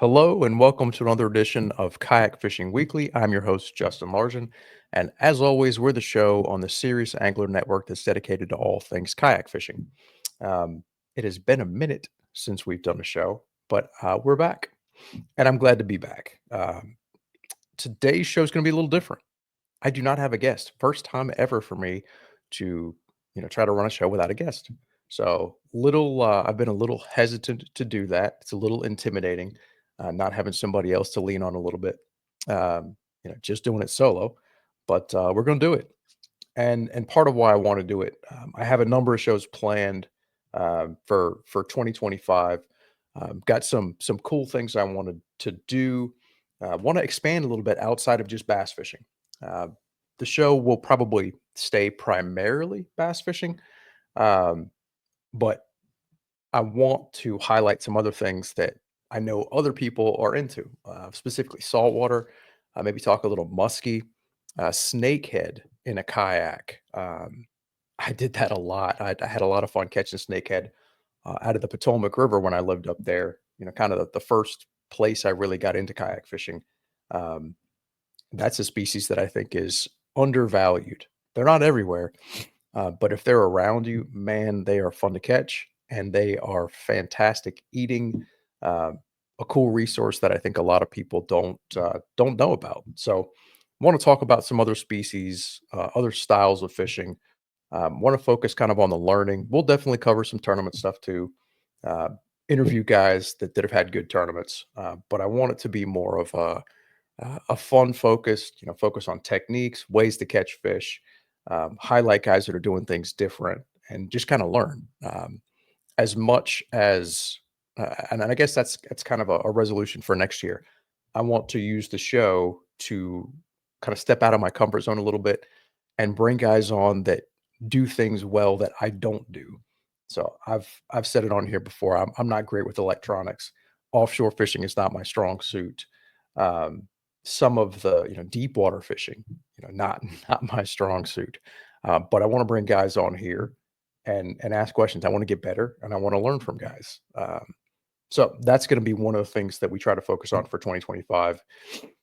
Hello and welcome to another edition of Kayak Fishing Weekly. I'm your host, Justin Largen. And as always, we're the show on the Serious Angler Network that's dedicated to all things kayak fishing. It has been a minute since we've done a show, but we're back. And I'm glad to be back. Today's show is going to be a little different. I do not have a guest. First time ever for me to, try to run a show without a guest. So I've been a little hesitant to do that. It's a little intimidating, not having somebody else to lean on a little bit. Just doing it solo, but we're going to do it. And part of why I want to do it, I have a number of shows planned for 2025. Got some cool things I wanted to do. Want to expand a little bit outside of just bass fishing. Uh, the show will probably stay primarily bass fishing, um, but I want to highlight some other things that I know other people are into, specifically saltwater. Maybe talk a little muskie, snakehead in a kayak. I did that a lot. I had a lot of fun catching snakehead out of the Potomac River when I lived up there. Kind of the first place I really got into kayak fishing. Um, that's a species that I think is undervalued. They're not everywhere, but if they're around you, man, they are fun to catch and they are fantastic eating. Uh, a cool resource that I think a lot of people don't know about. So, want to talk about some other species, other styles of fishing. Want to focus kind of on the learning. We'll definitely cover some tournament stuff too. Uh, interview guys that have had good tournaments, but I want it to be more of a fun focused, focus on techniques, ways to catch fish, highlight guys that are doing things different, and just kind of learn as much as. And I guess that's kind of a resolution for next year. I want to use the show to kind of step out of my comfort zone a little bit and bring guys on that do things well that I don't do. So I've said it on here before. I'm not great with electronics. Offshore fishing is not my strong suit. Um, some of the deep water fishing, not not my strong suit. But I want to bring guys on here and ask questions. I want to get better and I want to learn from guys. So that's going to be one of the things that we try to focus on for 2025.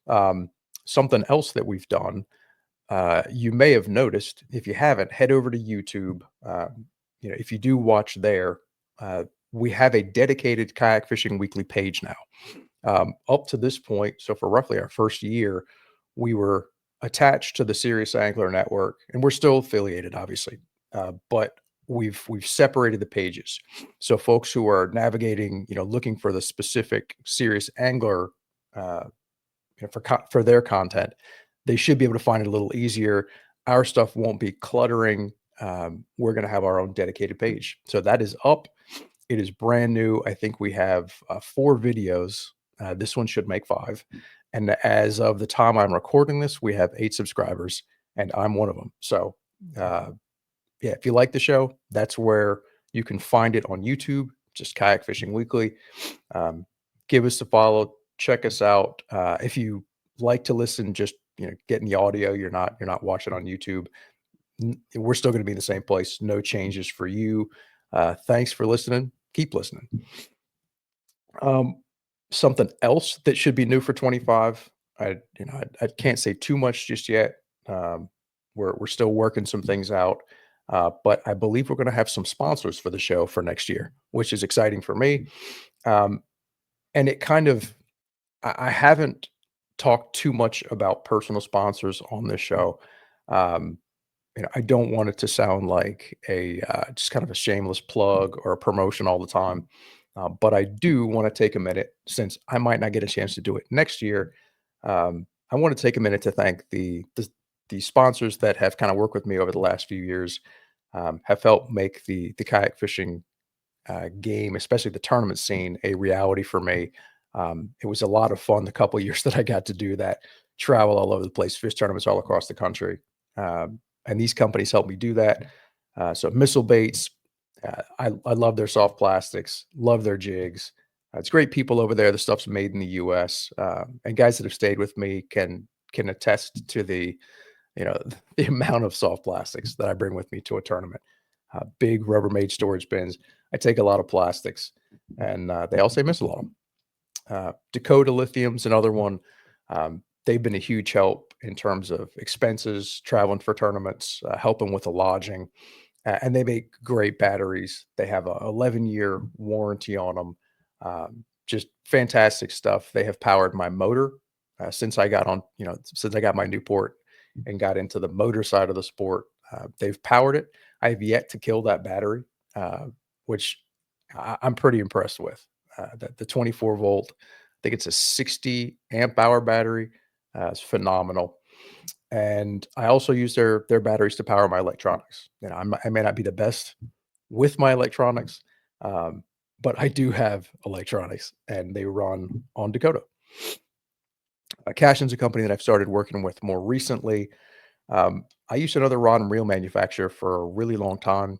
Um, Something else that we've done, you may have noticed. If you haven't, head over to YouTube. If you do watch there, uh, we have a dedicated Kayak Fishing Weekly page now. Up to this point, so for roughly our first year, we were attached to the Serious Angler Network, and we're still affiliated, obviously, but we've separated the pages. So folks who are navigating, looking for the specific Serious Angler uh, for their content, they should be able to find it a little easier. Our stuff won't be cluttering. We're going to have our own dedicated page, so that is up. It is brand new. I think we have 4 videos. This one should make 5. And as of the time I'm recording this, we have 8 subscribers, and I'm one of them. So, uh, yeah, if you like the show, that's where you can find it on YouTube, just Kayak Fishing Weekly. Um, Give us a follow, check us out. If you like to listen, just getting the audio, you're not watching on YouTube. We're still going to be in the same place. No changes for you. Thanks for listening. Keep listening. Um, Something else that should be new for 25. I can't say too much just yet. Um, we're still working some things out, but I believe we're going to have some sponsors for the show for next year, which is exciting for me. Um, and it kind of I haven't talked too much about personal sponsors on this show. Um, I don't want it to sound like a just kind of a shameless plug or a promotion all the time. But I do want to take a minute since I might not get a chance to do it next year. I want to take a minute to thank the sponsors that have kind of worked with me over the last few years, have helped make the kayak fishing game, especially the tournament scene, a reality for me. It was a lot of fun the couple years that I got to do that, travel all over the place, fish tournaments all across the country. And these companies helped me do that. So Missile Baits, I love their soft plastics, love their jigs. It's great people over there. The stuff's made in the U.S. And guys that have stayed with me can attest to you know the amount of soft plastics that I bring with me to a tournament. Big Rubbermaid storage bins. I take a lot of plastics, and they all say Missile on them. Dakota Lithium's another one. They've been a huge help in terms of expenses, traveling for tournaments, helping with the lodging, and they make great batteries. They have a 11-year warranty on them. Just fantastic stuff. They have powered my motor since I got on, since I got my Newport and got into the motor side of the sport. They've powered it. I have yet to kill that battery, uh, which I'm pretty impressed with. The 24 volt, I think it's a 60 amp hour battery. It's phenomenal. And I also use their batteries to power my electronics. I may not be the best with my electronics, um, but I do have electronics, and they run on Dakota. Cashin's a company that I've started working with more recently. I used another rod and reel manufacturer for a really long time,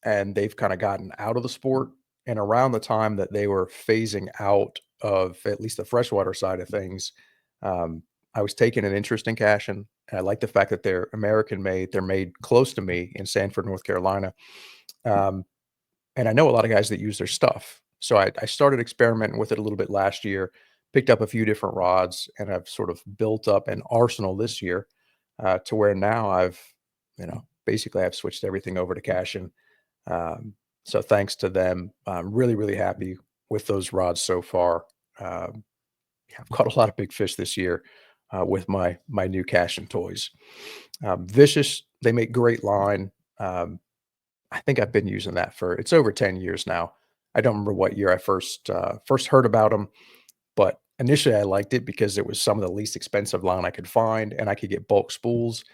and they've kind of gotten out of the sport. And around the time that they were phasing out of at least the freshwater side of things, I was taking an interest in Cashin. And I like the fact that they're American made. They're made close to me in Sanford, North Carolina. Um, and I know a lot of guys that use their stuff. So I started experimenting with it a little bit last year, picked up a few different rods, and I've sort of built up an arsenal this year to where now basically I've switched everything over to Cashin. So thanks to them, I'm really, really happy with those rods so far. Yeah, I've caught a lot of big fish this year with my new Cashin toys. Vicious, they make great line. I think I've been using that for it's over 10 years now. I don't remember what year I first heard about them, but initially I liked it because it was some of the least expensive line I could find, and I could get bulk spools.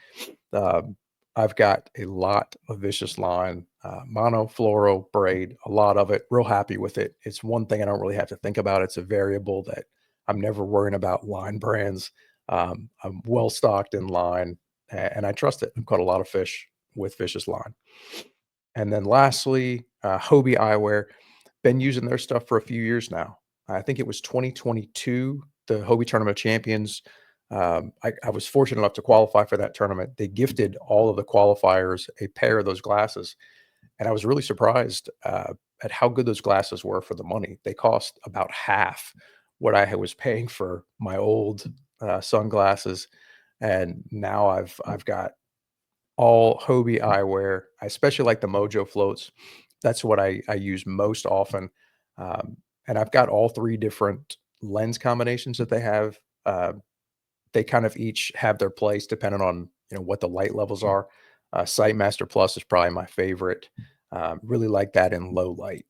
Um, I've got a lot of vicious line, mono, fluoro, braid, a lot of it. Real happy with it. It's one thing I don't really have to think about. It's a variable that I'm never worrying about line brands. I'm well stocked in line, and I trust it. I've caught a lot of fish with vicious line. And then lastly, Hobie Eyewear, been using their stuff for a few years now. I think it was 2022, the Hobie Tournament of Champions. I was fortunate enough to qualify for that tournament. They gifted all of the qualifiers a pair of those glasses, and I was really surprised at how good those glasses were for the money. They cost about half what I was paying for my old sunglasses, and now I've got all Hobie eyewear. I especially like the Mojo floats. That's what I use most often. Um, and I've got all three different lens combinations that they have. They kind of each have their place depending on what the light levels are. Sightmaster Plus is probably my favorite. Really like that in low light.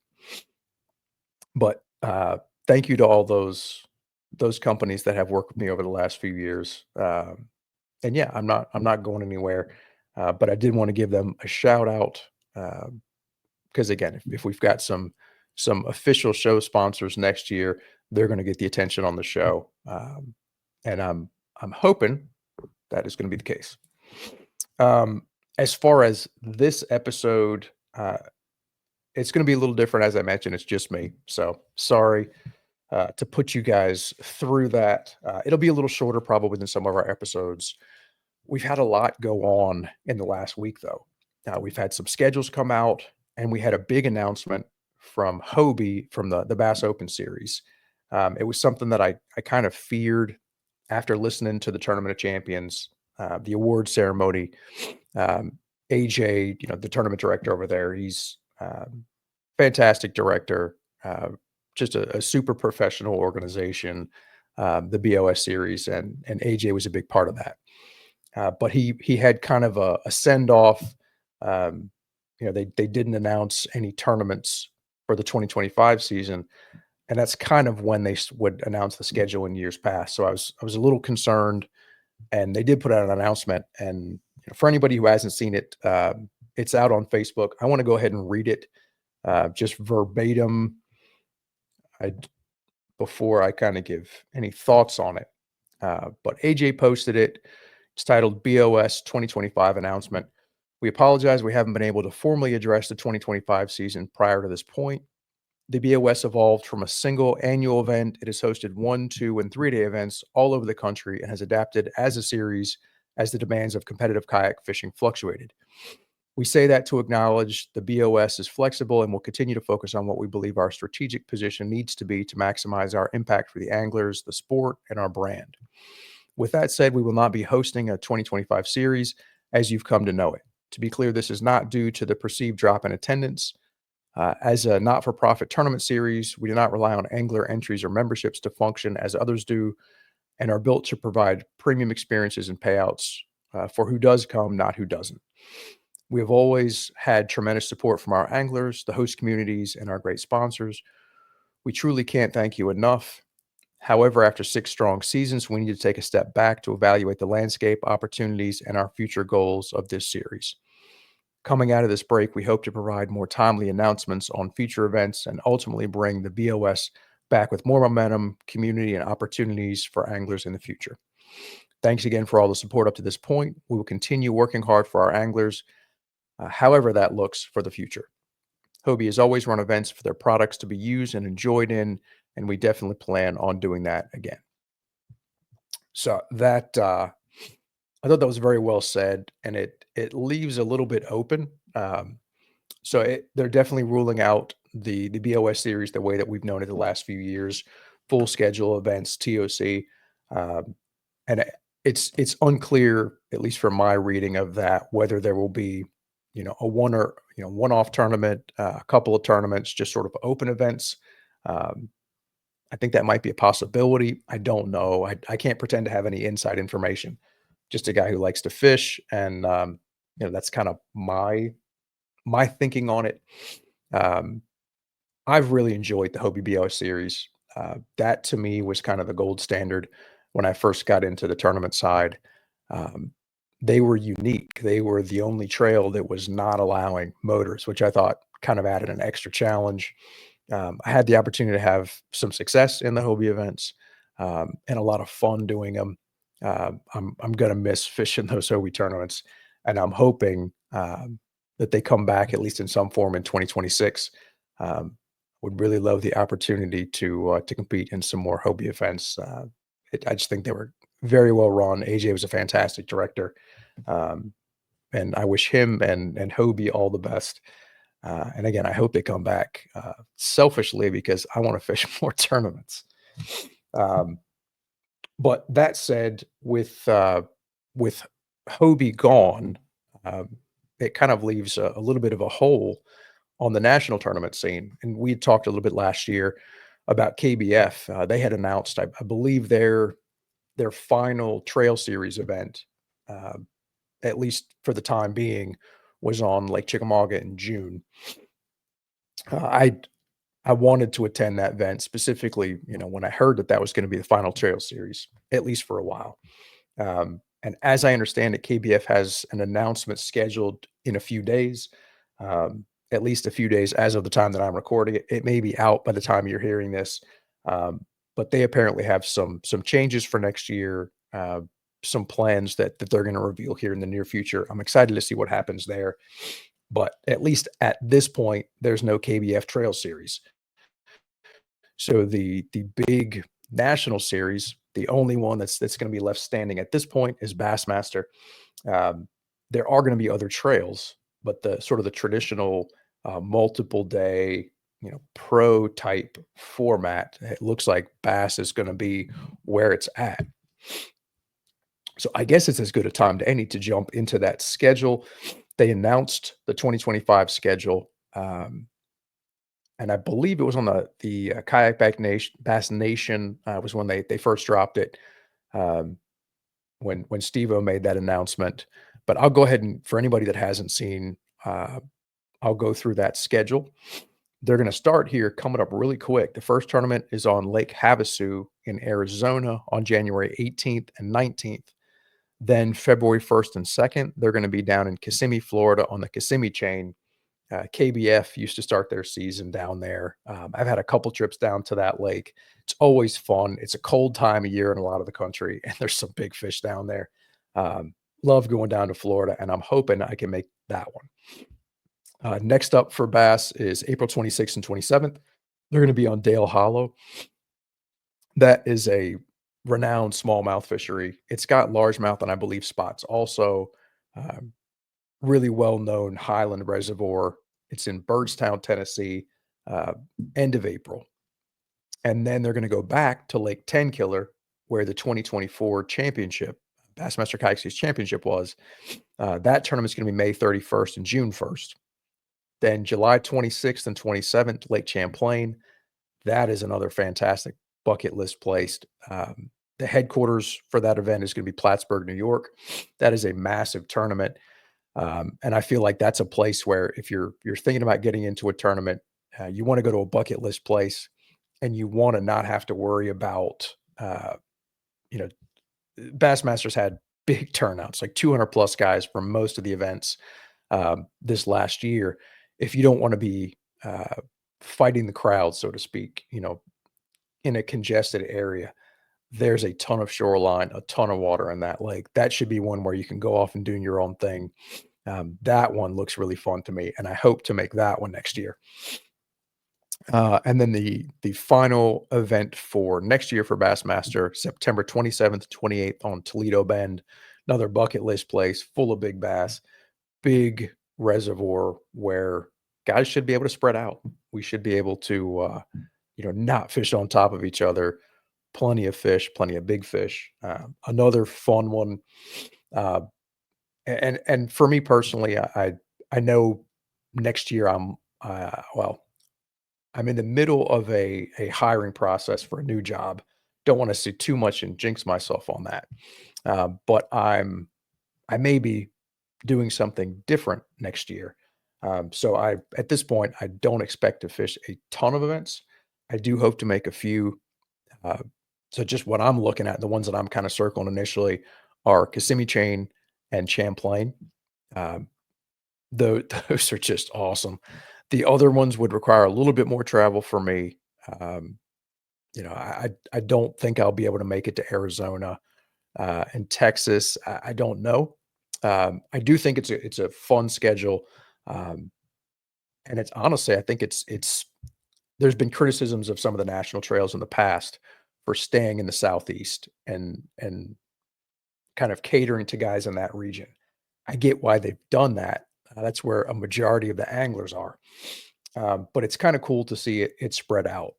But thank you to all those companies that have worked with me over the last few years. And yeah, I'm not going anywhere. But I did want to give them a shout out because again, if we've got some official show sponsors next year, they're going to get the attention on the show, and I'm hoping that is going to be the case. As far as this episode, it's going to be a little different. As I mentioned, it's just me, so sorry to put you guys through that. It'll be a little shorter probably than some of our episodes. We've had a lot go on in the last week, though. We've had some schedules come out, and we had a big announcement from Hobie from the Bass Open Series. It was something that I kind of feared after listening to the Tournament of Champions, the award ceremony. AJ, the tournament director over there, he's fantastic director, just a super professional organization, the BOS series, and AJ was a big part of that. But he had kind of a send off. They didn't announce any tournaments for the 2025 season, and that's kind of when they would announce the schedule in years past. So I was a little concerned, and they did put out an announcement. And for anybody who hasn't seen it, it's out on Facebook. I want to go ahead and read it just verbatim. I Before I kind of give any thoughts on it. But AJ posted it. It's titled BOS 2025 Announcement. We apologize. We haven't been able to formally address the 2025 season prior to this point. The BOS evolved from a single annual event. It has hosted 1, 2, and 3-day events all over the country and has adapted as a series as the demands of competitive kayak fishing fluctuated. We say that to acknowledge the BOS is flexible and will continue to focus on what we believe our strategic position needs to be to maximize our impact for the anglers, the sport, and our brand. With that said, we will not be hosting a 2025 series as you've come to know it. To be clear, this is not due to the perceived drop in attendance. As a not for profit tournament series, we do not rely on angler entries or memberships to function as others do and are built to provide premium experiences and payouts for who does come, not who doesn't. We have always had tremendous support from our anglers, the host communities, and our great sponsors. We truly can't thank you enough. However, after 6 strong seasons, we need to take a step back to evaluate the landscape, opportunities, and our future goals of this series. Coming out of this break, we hope to provide more timely announcements on future events and ultimately bring the BOS back with more momentum, community, and opportunities for anglers in the future. Thanks again for all the support up to this point. We will continue working hard for our anglers, however that looks for the future. Hobie has always run events for their products to be used and enjoyed in, and we definitely plan on doing that again. So that I thought that was very well said, and it leaves a little bit open. They're definitely ruling out the BOS series the way that we've known it the last few years, full schedule events, TOC, um, and it's unclear, at least from my reading of that, whether there will be, a one-off tournament, a couple of tournaments, just sort of open events. Um, I think that might be a possibility. I don't know. I can't pretend to have any inside information. Just a guy who likes to fish, and that's kind of my thinking on it. Um, I've really enjoyed the Hobie BO series. That to me was kind of the gold standard when I first got into the tournament side. Um, they were unique. They were the only trail that was not allowing motors, which I thought kind of added an extra challenge. I had the opportunity to have some success in the Hobie events, and a lot of fun doing them. I'm gonna miss fishing those Hobie tournaments, and I'm hoping that they come back at least in some form in 2026. Um, would really love the opportunity to compete in some more Hobie events. I just think they were very well run. AJ was a fantastic director, um, and I wish him and Hobie all the best. And again, I hope they come back selfishly because I want to fish more tournaments. Um, but that said, with Hobie gone, um, it kind of leaves a little bit of a hole on the national tournament scene. And we had talked a little bit last year about KBF. They had announced, I believe, their final Trail Series event, uh, at least for the time being, was on Lake Chickamauga in June. Uh, I I wanted to attend that event specifically, when I heard that that was going to be the final Trail Series, at least for a while. And as I understand it, KBF has an announcement scheduled in a few days, at least a few days as of the time that I'm recording it. It may be out by the time you're hearing this, um, but they apparently have some changes for next year, some plans that they're going to reveal here in the near future. I'm excited to see what happens there. But at least at this point, there's no KBF Trail Series. So the big national series, the only one that's going to be left standing at this point is Bassmaster. Um, there are going to be other trails, but the sort of the traditional multiple day, pro type format, it looks like Bass is going to be where it's at. So I guess it's as good a time to any to jump into that schedule. They announced the 2025 schedule. And I believe it was on the Kayak Bass Nation, was when they first dropped it, um, when Steve-O made that announcement. But I'll go ahead and for anybody that hasn't seen, I'll go through that schedule. They're gonna start here coming up really quick. The first tournament is on Lake Havasu in Arizona on January 18th and 19th. Then February 1st and 2nd, they're gonna be down in Kissimmee, Florida on the Kissimmee chain. KBF used to start their season down there. I've had a couple trips down to that lake. It's always fun. It's a cold time of year in a lot of the country, and there's some big fish down there. Um, Love going down to Florida, and I'm hoping I can make that one. Next up for bass is April 26th and 27th. They're going to be on Dale Hollow. That is a renowned smallmouth fishery. It's got largemouth and I believe spots also. Um, really well-known Highland Reservoir. It's in Byrdstown, Tennessee, uh, end of April. And then they're gonna go back to Lake Tenkiller, where the 2024 championship, Bassmaster Kayak Series Championship was. That tournament's gonna be May 31st and June 1st. Then July 26th and 27th, Lake Champlain. That is another fantastic bucket list place. The headquarters for that event is gonna be Plattsburgh, New York. That is a massive tournament, and I feel like that's a place where if you're thinking about getting into a tournament, you wanna go to a bucket list place, and you wanna not have to worry about, you know, Bassmasters had big turnouts, like 200 plus guys for most of the events, this last year. If you don't wanna be, fighting the crowd, so to speak, in a congested area, there's a ton of shoreline, a ton of water in that lake. That should be one where you can go off and do your own thing. That one looks really fun to me, and I hope to make that one next year. And then the final event for next year for Bassmaster, September 27th, 28th on Toledo Bend, another bucket list place full of big bass, big reservoir where guys should be able to spread out. We should be able to, not fish on top of each other. Plenty of fish, plenty of big fish. Another fun one. Uh, and for me personally, I know next year I'm in the middle of a hiring process for a new job. Don't want to see too much and jinx myself on that. But I may be doing something different next year. So at this point, I don't expect to fish a ton of events. I do hope to make a few. Uh, so just what I'm looking at, the ones that I'm kind of circling initially are Kissimmee Chain and Champlain. Um, those are just awesome. The other ones would require a little bit more travel for me. Um, I don't think I'll be able to make it to Arizona and Texas. I don't know. I do think it's a fun schedule, um, and it's honestly I think it's there's been criticisms of some of the national trails in the past for staying in the southeast and kind of catering to guys in that region. I get why they've done that. That's where a majority of the anglers are. But it's kind of cool to see it spread out.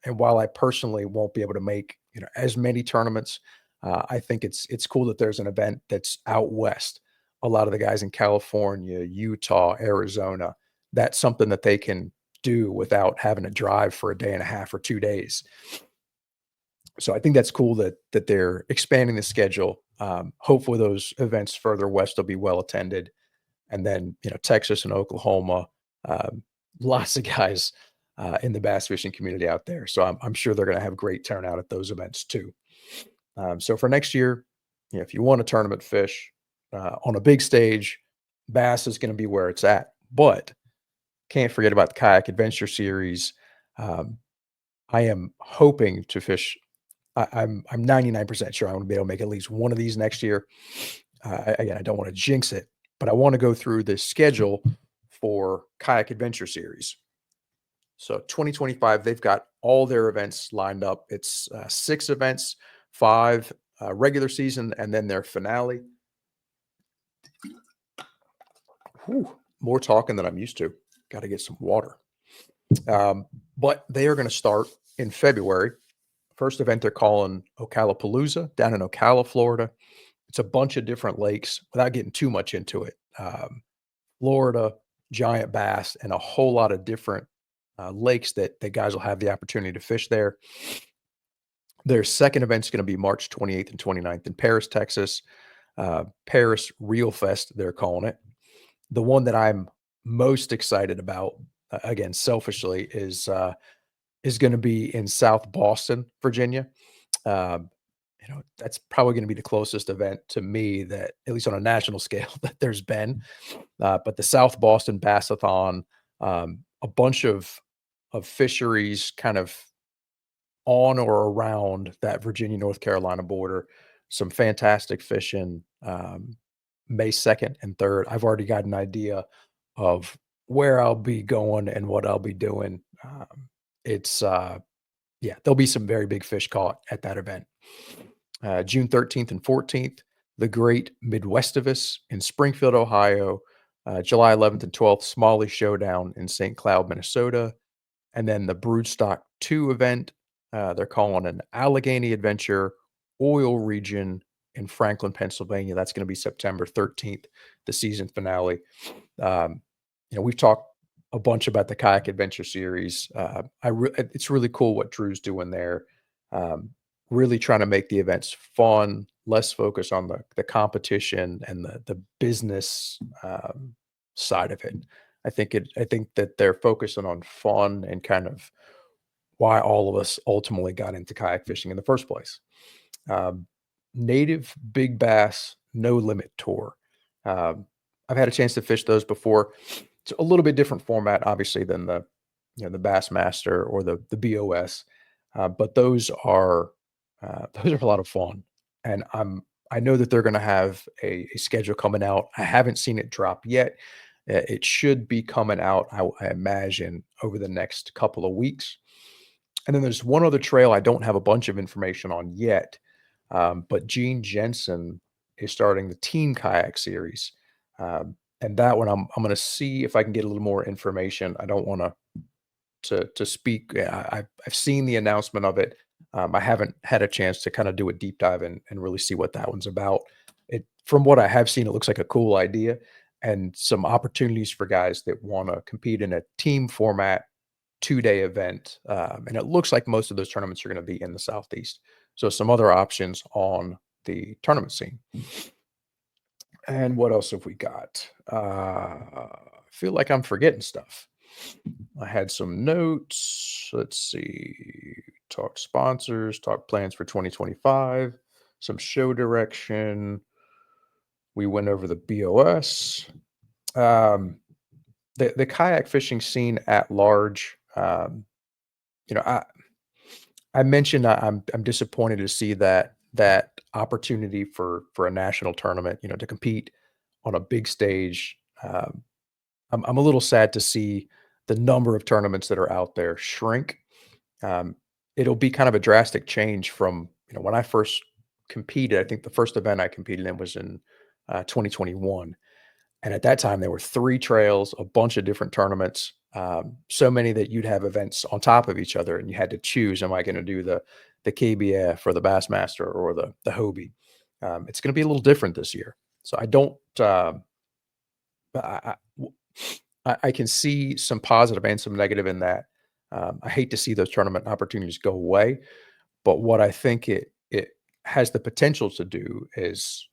And while I personally won't be able to make as many tournaments, I think it's cool that there's an event that's out west. A lot of the guys in California, Utah, Arizona, that's something that they can do without having to drive for a day and a half or 2 days. So I think that's cool that they're expanding the schedule. Hopefully, those events further west will be well attended, and then Texas and Oklahoma, um, lots of guys in the bass fishing community out there. So I'm sure they're going to have great turnout at those events too. So for next year, if you want a tournament fish on a big stage, bass is going to be where it's at. But can't forget about the Kayak Adventure Series. Um, I am hoping to fish. I'm 99% sure I'm gonna be able to make at least one of these next year. Again, I don't want to jinx it, but I want to go through the schedule for Kayak Adventure Series. So 2025, they've got all their events lined up. It's 6 events, 5 regular season, and then their finale. Whew, more talking than I'm used to. Got to get some water. But they are going to start in February. First event they're calling Ocalapalooza down in Ocala, Florida. It's a bunch of different lakes without getting too much into it. Florida, giant bass, and a whole lot of different lakes that guys will have the opportunity to fish there. Their second event's going to be March 28th and 29th in Paris, Texas. Paris Reel Fest, they're calling it. The one that I'm most excited about, again, selfishly, is going to be in South Boston, Virginia. Um, that's probably going to be the closest event to me that, at least on a national scale, that there's been. But the South Boston Bassathon, a bunch of fisheries kind of on or around that Virginia North Carolina border. Some fantastic fishing. May 2nd and 3rd. I've already got an idea of where I'll be going and what I'll be doing. It's Yeah, there'll be some very big fish caught at that event. June 13th and 14th, the Great Midwestivus in Springfield, Ohio, July 11th and 12th, Smalley Showdown in St. Cloud, Minnesota, and then the Broodstock 2 event, they're calling an Allegheny Adventure Oil Region in Franklin, Pennsylvania. That's going to be September 13th, the season finale. Um, we've talked a bunch about the Kayak Adventure Series. It's really cool what Drew's doing there. Um, really trying to make the events fun, less focus on the competition and the business side of it. I think that they're focusing on fun and kind of why all of us ultimately got into kayak fishing in the first place. Um, Native Big Bass No Limit Tour. Um, I've had a chance to fish those before. It's a little bit different format, obviously, than the Bassmaster or the BOS, but those are those are a lot of fun, and I know that they're going to have a schedule coming out. I haven't seen it drop yet. It should be coming out, I imagine, over the next couple of weeks. And then there's one other trail I don't have a bunch of information on yet, but Gene Jensen is starting the Team Kayak Series, and that one I'm gonna see if I can get a little more information. I don't wanna to speak. Yeah, I've seen the announcement of it. I haven't had a chance to kinda do a deep dive and really see what that one's about. It From what I have seen, it looks like a cool idea and some opportunities for guys that wanna compete in a team format 2-day event, and it looks like most of those tournaments are gonna be in the Southeast. So some other options on the tournament scene. And what else have we got? I feel like I'm forgetting stuff. I had some notes. Let's see. Talk sponsors, talk plans for 2025, some show direction. We went over the BOS. Um, the kayak fishing scene at large. You know, I mentioned I'm disappointed to see that opportunity for a national tournament, to compete on a big stage. I'm a little sad to see the number of tournaments that are out there shrink. Um, it'll be kind of a drastic change from when I first competed. I think the first event I competed in was in 2021, and at that time, there were 3 trails, a bunch of different tournaments, so many that you'd have events on top of each other, and you had to choose, am I gonna do the KBF or the Bassmaster or the Hobie? It's gonna be a little different this year. So I don't, I w I can see some positive and some negative in that. I hate to see those tournament opportunities go away, but what I think it has the potential to do is,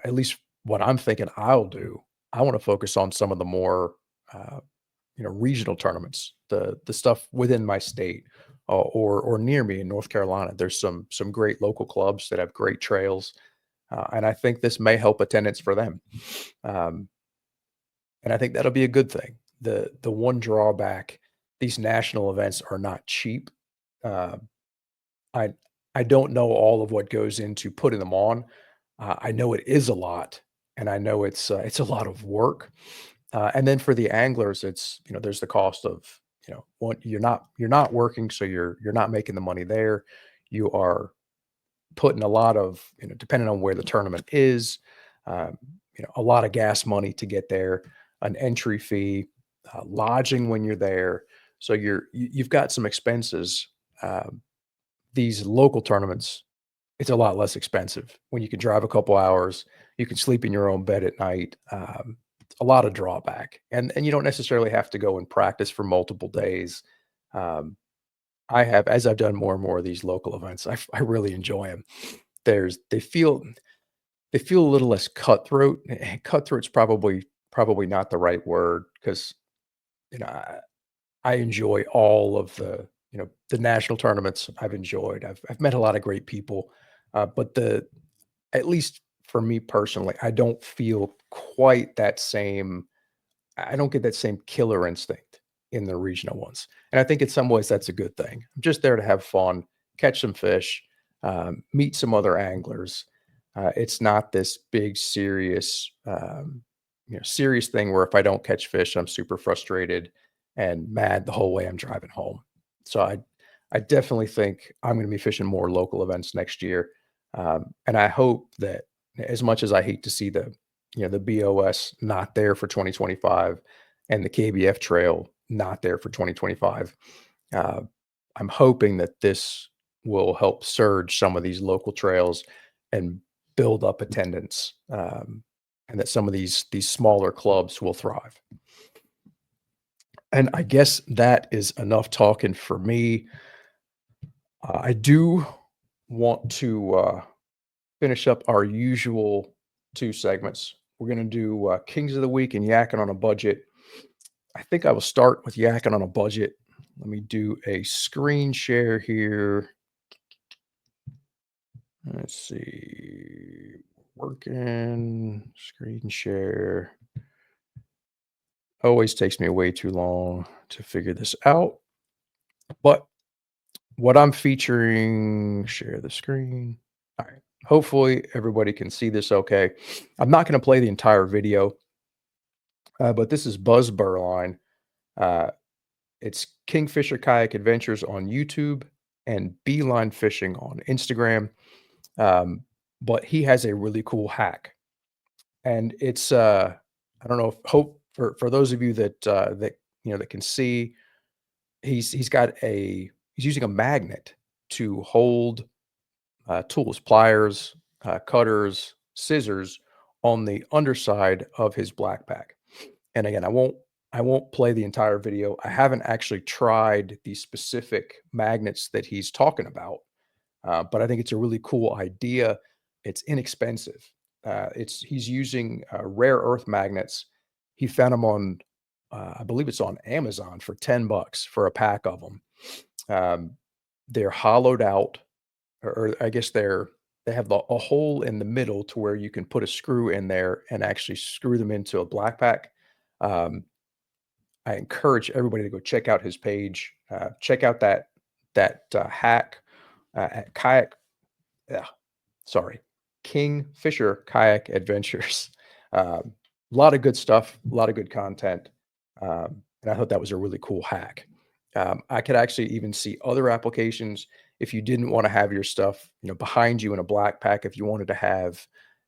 at least what I'm thinking I'll do, I wanna focus on some of the more, uh, regional tournaments, the stuff within my state, or near me in North Carolina. There's some great local clubs that have great trails, and I think this may help attendance for them. Um, and I think that'll be a good thing. The one drawback, these national events are not cheap. Uh, I I don't know all of what goes into putting them on. I know it is a lot, and I know it's a lot of work. And then for the anglers, it's there's the cost of one, you're not working, so you're not making the money there. You are putting a lot of depending on where the tournament is, um, a lot of gas money to get there, an entry fee, lodging when you're there. So you've got some expenses. Um, these local tournaments, it's a lot less expensive when you can drive a couple hours, you can sleep in your own bed at night. A lot of drawback, and you don't necessarily have to go and practice for multiple days. Um, I have, as I've done more and more of these local events, I really enjoy them. They feel a little less cutthroat. Cutthroat's probably not the right word because you know I enjoy all of the national tournaments I've enjoyed. I've met a lot of great people, but at least for me personally, I don't feel quite that same. I don't get that same killer instinct in the regional ones, and I think in some ways that's a good thing. I'm just there to have fun, catch some fish, meet some other anglers. It's not this big serious, serious thing where if I don't catch fish, I'm super frustrated and mad the whole way I'm driving home. So I definitely think I'm going to be fishing more local events next year, and I hope that as much as I hate to see the BOS not there for 2025 and the KBF trail not there for 2025, uh, I'm hoping that this will help surge some of these local trails and build up attendance, and that some of these smaller clubs will thrive. And I guess that is enough talking for me. I do want to finish up our usual two segments. We're going to do Kings of the Week and Yakking on a Budget. I think I will start with Yakking on a Budget. Let me do a screen share here. Let's see. Working, screen share. Always takes me way too long to figure this out. But what I'm featuring, share the screen. All right. Hopefully everybody can see this okay. I'm not going to play the entire video, but this is Buzz Burline. Uh, it's Kingfisher Kayak Adventures on YouTube and Beeline Fishing on Instagram. But he has a really cool hack, and it's I don't know if hope for those of you that can see, he's using a magnet to hold tools, pliers, cutters, scissors on the underside of his black pack. And again, I won't play the entire video. I haven't actually tried the specific magnets that he's talking about, but I think it's a really cool idea. It's inexpensive. He's using rare earth magnets. He found them on, I believe it's on Amazon for $10 for a pack of them. They're hollowed out, or I guess they have a hole in the middle to where you can put a screw in there and actually screw them into a black pack. Um, I encourage everybody to go check out his page. Check out that hack at kayak. Yeah, sorry, Kingfisher Kayak Adventures. A lot of good stuff, a lot of good content, and I thought that was a really cool hack. I could actually even see other applications if you didn't want to have your stuff, behind you in a black pack. If you wanted to have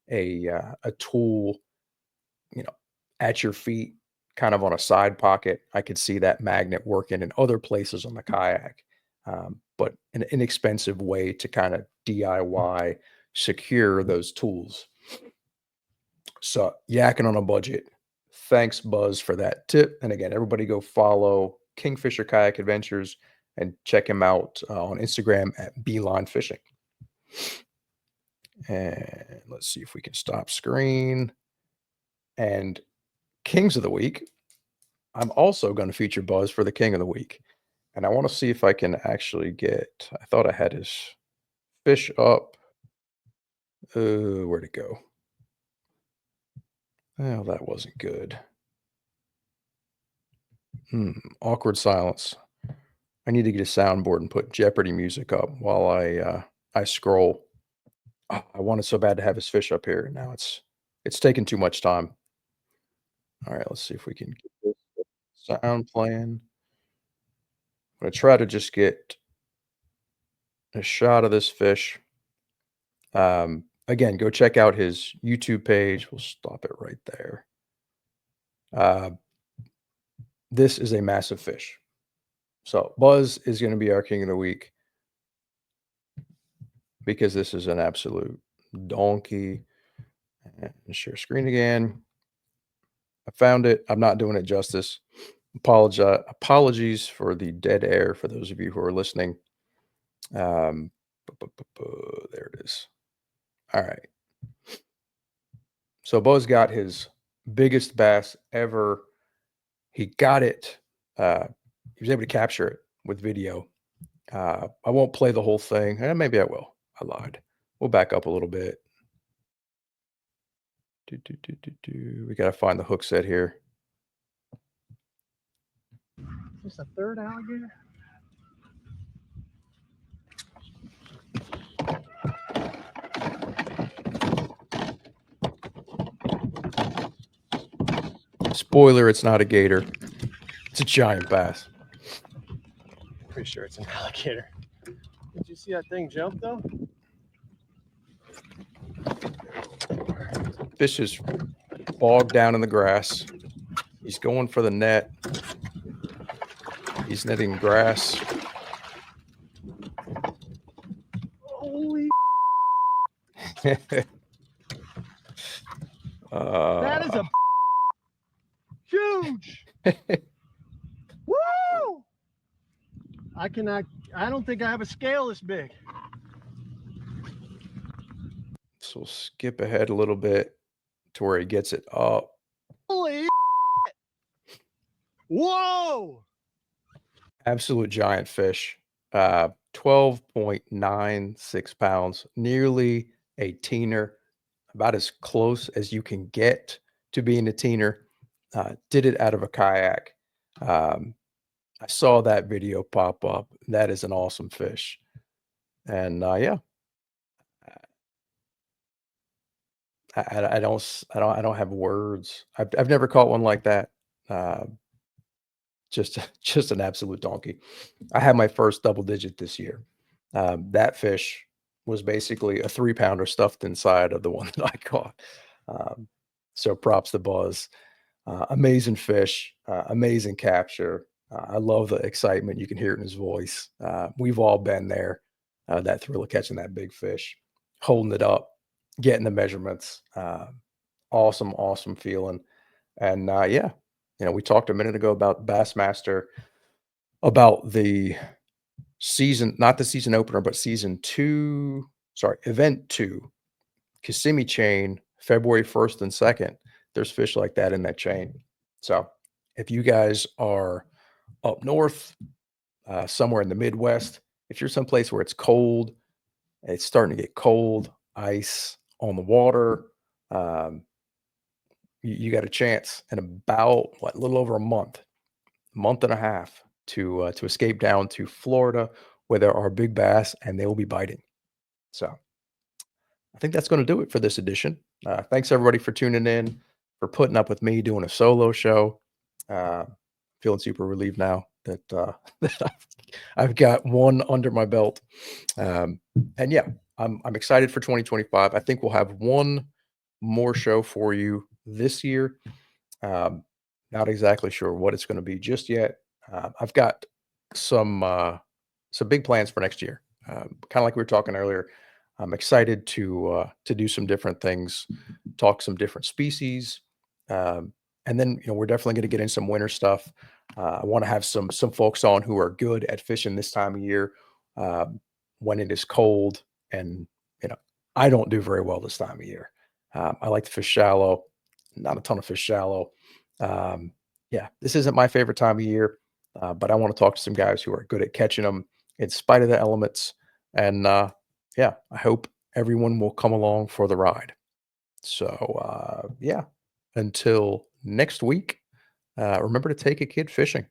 a tool, you know, at your feet, kind of on a side pocket, I could see that magnet working in other places on the kayak. But an inexpensive way to kind of DIY secure those tools. So, yakking on a budget. Thanks, Buzz, for that tip. And again, everybody go follow Kingfisher Kayak Adventures and check him out on Instagram at Beeline Fishing. And let's see if we can stop screen. And Kings of the Week, I'm also going to feature Buzz for the King of the Week. And I want to see if I can actually I thought I had his fish up. Where'd it go? Oh, that wasn't good. Awkward silence. I need to get a soundboard and put Jeopardy music up while I scroll. Oh, I wanted so bad to have his fish up here. Now it's taking too much time. All right, let's see if we can get this sound playing. I'm gonna try to just get a shot of this fish. Again, go check out his YouTube page. We'll stop it right there. This is a massive fish. So Buzz is going to be our King of the Week because this is an absolute donkey. And share screen again. I found it. I'm not doing it justice. Apologies for the dead air for those of you who are listening. There it is. All right. So Buzz got his biggest bass ever. He got it. He was able to capture it with video. I won't play the whole thing. Maybe I will. I lied. We'll back up a little bit. We got to find the hook set here. Is this a third alligator? Spoiler, it's not a gator. It's a giant bass. Pretty sure it's an alligator. Did you see that thing jump though? Fish is bogged down in the grass. He's going for the net. He's netting grass. Holy, that is a huge. Woo! I don't think I have a scale this big. So we'll skip ahead a little bit to where he gets it up. Holy, whoa! Absolute giant fish. 12.96 pounds, nearly a teener, about as close as you can get to being a teener. Did it out of a kayak. I saw that video pop up. That is an awesome fish. And yeah, I don't have words. I've never caught one like that. Uh, just just an absolute donkey. I had my first double digit this year. That fish was basically a 3 pounder stuffed inside of the one that I caught. Um, so props to Buzz. Amazing fish, amazing capture. I love the excitement. You can hear it in his voice. We've all been there. That thrill of catching that big fish, holding it up, getting the measurements. Awesome, awesome feeling. And yeah, we talked a minute ago about Bassmaster, about the season, not the season opener, but season two, sorry, event two, Kissimmee chain, February 1st and 2nd. There's fish like that in that chain. So if you guys are up north, somewhere in the Midwest, if you're someplace where it's cold, it's starting to get cold, ice on the water, um, you got a chance in about what, a little over a month and a half to escape down to Florida where there are big bass and they will be biting. So I think that's going to do it for this edition. Thanks everybody for tuning in, for putting up with me doing a solo show. Uh, Feeling super relieved now that, that I've got one under my belt. And yeah, I'm excited for 2025. I think we'll have one more show for you this year. Not exactly sure what it's going to be just yet. I've got some big plans for next year. Kind of like we were talking earlier. I'm excited to do some different things, talk some different species, and then we're definitely going to get in some winter stuff. I want to have some folks on who are good at fishing this time of year, when it is cold, and you know I don't do very well this time of year. I like to fish shallow, not a ton of fish shallow. Um, yeah, this isn't my favorite time of year, but I want to talk to some guys who are good at catching them in spite of the elements. And yeah, I hope everyone will come along for the ride. So yeah, until next week, remember to take a kid fishing.